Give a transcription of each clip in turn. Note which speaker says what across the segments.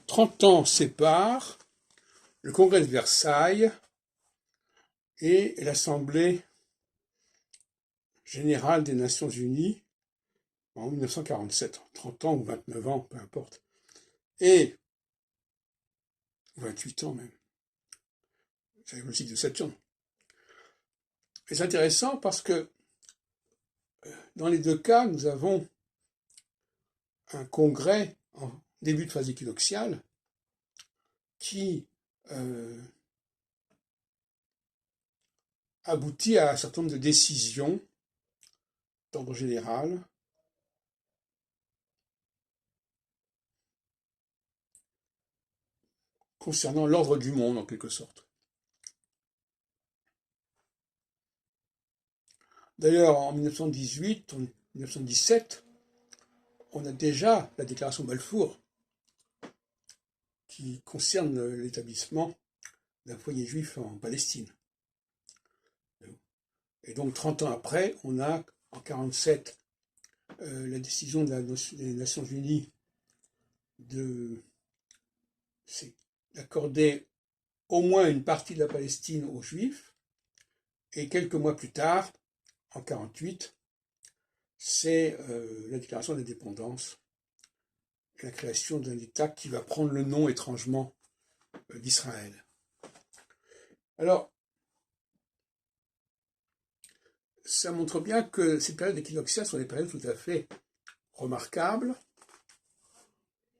Speaker 1: 30 ans séparent le congrès de Versailles et l'Assemblée générale des Nations Unies en 1947, 30 ans ou 29 ans, peu importe, et 28 ans même, c'est la musique de Saturne. Et c'est intéressant parce que dans les deux cas, nous avons un congrès en début de phase équinoxiale qui aboutit à un certain nombre de décisions d'ordre général concernant l'ordre du monde en quelque sorte. D'ailleurs, en 1918, en 1917, on a déjà la déclaration Balfour qui concerne l'établissement d'un foyer juif en Palestine. Et donc 30 ans après, on a en 1947 la décision des Nations Unies d'accorder au moins une partie de la Palestine aux Juifs, et quelques mois plus tard, en 1948, c'est la déclaration d'indépendance et la création d'un État qui va prendre le nom étrangement d'Israël. Alors, ça montre bien que ces périodes équinoxiales sont des périodes tout à fait remarquables,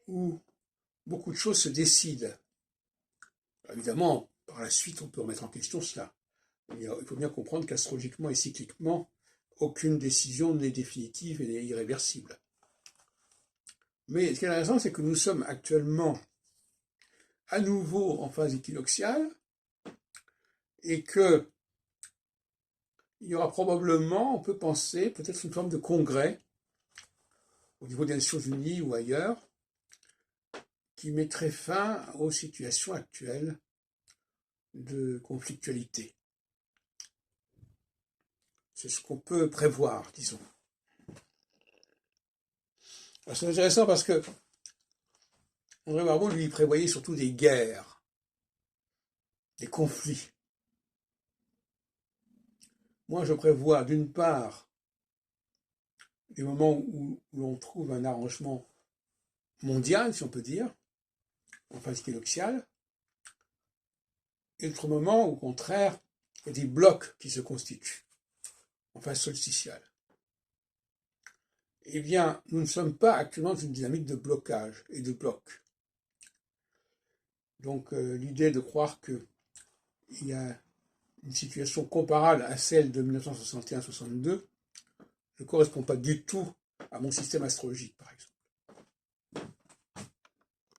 Speaker 1: où beaucoup de choses se décident. Alors, évidemment, par la suite, on peut remettre en question cela. Il faut bien comprendre qu'astrologiquement et cycliquement, aucune décision n'est définitive et n'est irréversible. Mais ce qui est intéressant, c'est que nous sommes actuellement à nouveau en phase équinoxiale et que il y aura probablement, on peut penser, peut-être une forme de congrès au niveau des Nations Unies ou ailleurs qui mettrait fin aux situations actuelles de conflictualité. C'est ce qu'on peut prévoir, disons. Alors c'est intéressant parce que André Malraux, lui, prévoyait surtout des guerres, des conflits. Moi, je prévois d'une part des moments où l'on trouve un arrangement mondial, si on peut dire, en phase équinoxiale, et d'autres moments, au contraire, il y a des blocs qui se constituent en phase solsticiale. Eh bien, nous ne sommes pas actuellement dans une dynamique de blocage et de bloc. Donc, l'idée de croire qu'il y a une situation comparable à celle de 1961-62 ne correspond pas du tout à mon système astrologique, par exemple.